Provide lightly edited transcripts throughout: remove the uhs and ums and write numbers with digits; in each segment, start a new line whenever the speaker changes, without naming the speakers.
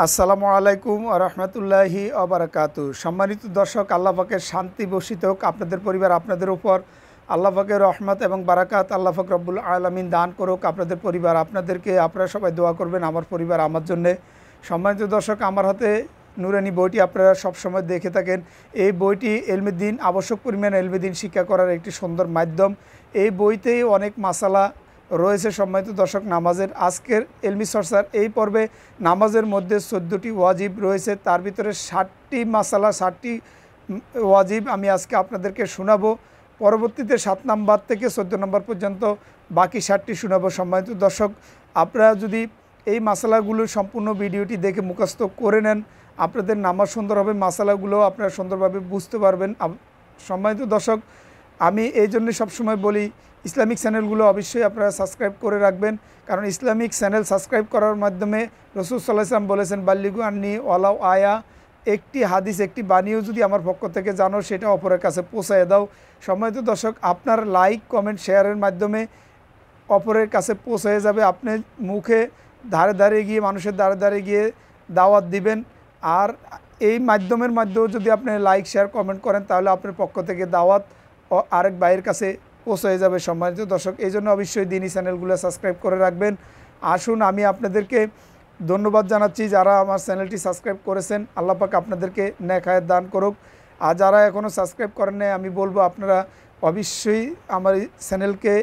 আসসালামু আলাইকুম ওয়া রাহমাতুল্লাহি ওয়া বারাকাতুহু। সম্মানিত দর্শক, আল্লাহ পাকের শান্তি বর্ষিত হোক আপনাদের পরিবার, আপনাদের উপর। আল্লাহ পাকের রহমত এবং বারাকাত আল্লাহ পাক রব্বুল আলামিন দান করুক আপনাদের পরিবার, আপনাদেরকে। আপনারা সবাই দোয়া করবেন আমার পরিবার, আমার জন্যে। সম্মানিত দর্শক, আমার হাতে নুরানি বইটি আপনারা সবসময় দেখে থাকেন। এই বইটি এলমে-দ্বীন, আবশ্যক পরিমাণ এলমে-দ্বীন শিক্ষা করার একটি সুন্দর মাধ্যম। এই বইতেই অনেক মাসালা রয়েছে। সম্মানিত দর্শক, নামাজের আজকের এলমি চর্চার এই পর্বে নামাজের মধ্যে 14টি ওয়াজিব রয়েছে। তার ভিতরে 60টি মাসালা, 60টি ওয়াজিব আমি আজকে আপনাদেরকে শোনাবো। পরবর্তীতে 7 নম্বর থেকে 14 নম্বর পর্যন্ত বাকি 60টি শোনাবো। সম্মানিত দর্শক, আপনারা যদি এই মাসালাগুলো সম্পূর্ণ ভিডিওটি দেখে মুখস্থ করে নেন, আপনাদের নামাজ সুন্দর হবে, মাসালাগুলো আপনারা সুন্দরভাবে বুঝতে পারবেন। সম্মানিত দর্শক, আমি এই জন্য সবসময় বলি, ইসলামিক চ্যানেলগুলো অবশ্যই আপনারা সাবস্ক্রাইব করে রাখবেন, কারণ ইসলামিক চ্যানেল সাবস্ক্রাইব করার মাধ্যমে রাসূল সাল্লাল্লাহু আলাইহি ওয়াসাল্লাম বলেছেন, বাল্লিগু আন্নি ওয়ালাউ আয়া, একটি হাদিস, একটি বাণীও যদি আমার পক্ষ থেকে জানো সেটা অপরের কাছে পৌঁছায় দাও। সম্মানিত দর্শক, আপনার লাইক, কমেন্ট, শেয়ারের মাধ্যমে অপরের কাছে পৌঁছে যাবে। আপনি মুখে ধারে ধারে গিয়ে, মানুষের ধারে ধারে গিয়ে দাওয়াত দিবেন। আর এই মাধ্যমের মাধ্যমেও যদি আপনি লাইক, শেয়ার, কমেন্ট করেন, তাহলে আপনার পক্ষ থেকে দাওয়াত আরেক ভাইয়ের কাছে পৌঁছে যাবে। সম্মানিত দর্শক, এই জন্য অবশ্যই দিনী চ্যানেলগুলো সাবস্ক্রাইব করে রাখবেন। আসুন, আমি আপনাদেরকে ধন্যবাদ জানাচ্ছি যারা আমার চ্যানেলটি সাবস্ক্রাইব করেছেন। আল্লাহ পাক আপনাদেরকে নেক হায়াত দান করুক। আর যারা এখনও সাবস্ক্রাইব করেন নাই, আমি বলবো আপনারা অবশ্যই আমার চ্যানেলকে,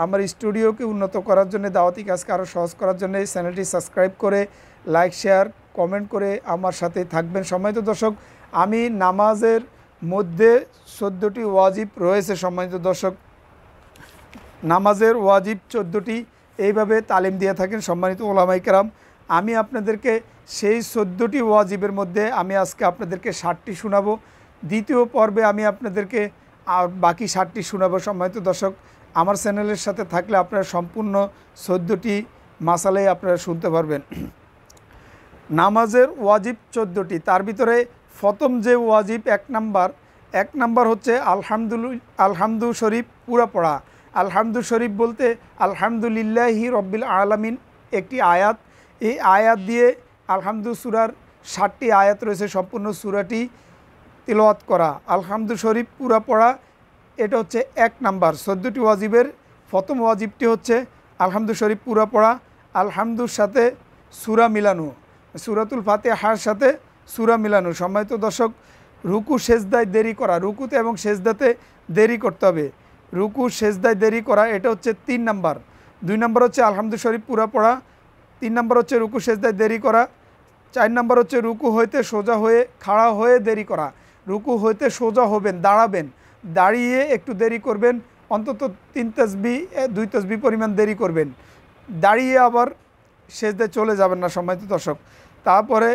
আমার স্টুডিওকে উন্নত করার জন্য, দাওয়াতি কাজকে আরও সহজ করার জন্য এই চ্যানেলটি সাবস্ক্রাইব করে লাইক, শেয়ার, কমেন্ট করে আমার সাথে থাকবেন। সম্মানিত দর্শক, আমি নামাজের মধ্যে 14টি ওয়াজিব রয়েছে। সম্মানিত দর্শক, নামাজের ওয়াজিব 14টি এইভাবে তালিম দিয়ে থাকেন সম্মানিত ওলামায়ে কেরাম। আমি আপনাদেরকে সেই 14টি ওয়াজিবের মধ্যে আমি আজকে আপনাদেরকে 60টি শোনাবো। দ্বিতীয় পর্বে আমি আপনাদেরকে আর বাকি 60টি শোনাবো। সম্মানিত দর্শক, আমার চ্যানেলের সাথে থাকলে আপনারা সম্পূর্ণ 14টি মাসালাই আপনারা শুনতে পারবেন। নামাজের ওয়াজিব 14টি, তার ভিতরে প্রথম যে ওয়াজিব এক নাম্বার হচ্ছে আলহামদু শরীফ পুরা পড়া। আলহামদু শরীফ বলতে আলহামদুলিল্লাহি রব্বিল আলামিন একটি আয়াত। এই আয়াত দিয়ে আলহামদু সূরার 60টি আয়াত রয়েছে, সম্পূর্ণ সূরাটি তিলাওয়াত করা। আলহামদু শরীফ পুরা পড়া, এটা হচ্ছে 1 নাম্বার। 14টি ওয়াজিবের প্রথম ওয়াজিবটি হচ্ছে আলহামদু শরীফ পুরা পড়া। আলহামদুর সাথে সূরা মিলানো, সূরাতুল ফাতিহার সাথে সূরা মিলানো। সম্মানিত দর্শক, রুকু সেজদায় দেরি করা, রুকুতে এবং সেজদাতে দেরি করতে হবে। রুকু সেজদায় দেরি করা, এটা হচ্ছে 3 নাম্বার। 2 নাম্বার হচ্ছে আলহামদু শরীফ পুরা পড়া। 3 নাম্বার হচ্ছে রুকু সেজদায় দেরি করা। 4 নাম্বার হচ্ছে রুকু হইতে সোজা হয়ে খাড়া হয়ে দেরি করা। রুকু হইতে সোজা হবেন, দাঁড়াবেন, দাঁড়িয়ে একটু দেরি করবেন, অন্তত 3 তাসবিহ 2 তাসবিহ পরিমাণ দেরি করবেন, দাঁড়িয়ে আবার সেজদায় চলে যাবেন না। সম্মানিত দর্শক, তারপরে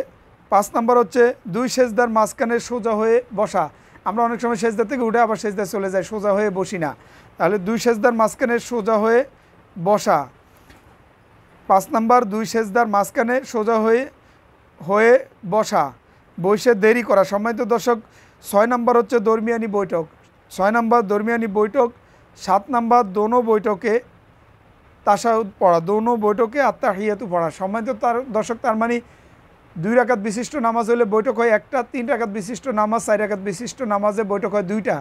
5 নাম্বার হচ্ছে 2 সেজদার মাঝখানে সোজা হয়ে বসা। আমরা অনেক সময় সেজদা থেকে উঠে আবার সেজদায় চলে যাই, সোজা হয়ে বসি না। তাহলে 2 সেজদার মাঝখানে সোজা হয়ে বসা। 5 নাম্বার 2 সেজদার মাঝখানে সোজা হয়ে বসা, বসে দেরি করা। সম্মানিত দর্শক, 6 নাম্বার হচ্ছে দরমিয়ানি বৈঠক। 6 নাম্বার দরমিয়ানি বৈঠক। 7 নাম্বার দোনো বৈঠকে তাশাহুদ পড়া, দোনো বৈঠকে আত্তাহিয়াতু পড়া। সম্মানিত দর্শক, তার মানে 2 রাকাত বিশিষ্ট নামাজ হলে বৈঠক হয় একটা, 3 রাকাত বিশিষ্ট নামাজ, 4 রাকাত বিশিষ্ট নামাজে বৈঠক হয় 2টা।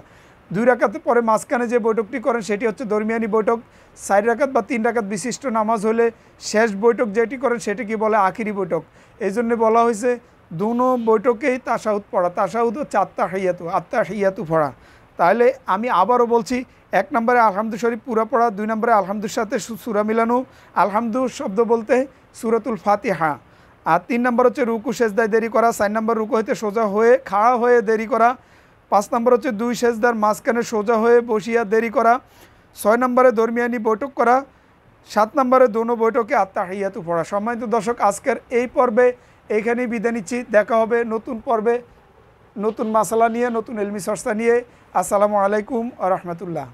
2 রাকাতের পরে মাঝখানে যে বৈঠকটি করেন সেটি হচ্ছে দরমিয়ানি বৈঠক। 4 রাকাত বা 3 রাকাত বিশিষ্ট নামাজ হলে শেষ বৈঠক যেটি করেন সেটি কি বলে আখিরি বৈঠক। এই জন্য বলা হয়েছে দুনো বৈঠকেই তাশাহুদ পড়া। তাশাহুদ হচ্ছে আত্তাহিয়াতু পড়া। তাহলে আমি আবারও বলছি, 1 নম্বরে আলহামদু শরীফ পুরা পড়া, 2 নম্বরে আলহামদুর সাথে সূরা মিলানো। আলহামদু শব্দ বলতে সূরাতুল ফাতিহা। আর 3 নম্বর হচ্ছে রুকু সেজদায় দেরি করা। 4 নম্বর রুকু হইতে সোজা হয়ে খাড়া হয়ে দেরি করা। 5 নম্বর হচ্ছে 2 সেজদার মাঝখানে সোজা হয়ে বসিয়া দেরি করা। 6 নম্বরে দরমিয়ানি বৈঠক করা। 7 নম্বরে দোনো বৈঠকে আত্তাহিয়াতু পড়া। সম্মানিত দর্শক, আজকের এই পর্বে এইখানেই বিদায় নিচ্ছি। দেখা হবে নতুন পর্বে, নতুন মাসালা নিয়ে, নতুন ইলমি চর্চা নিয়ে। আসসালামু আলাইকুম ওয়া রাহমাতুল্লাহ।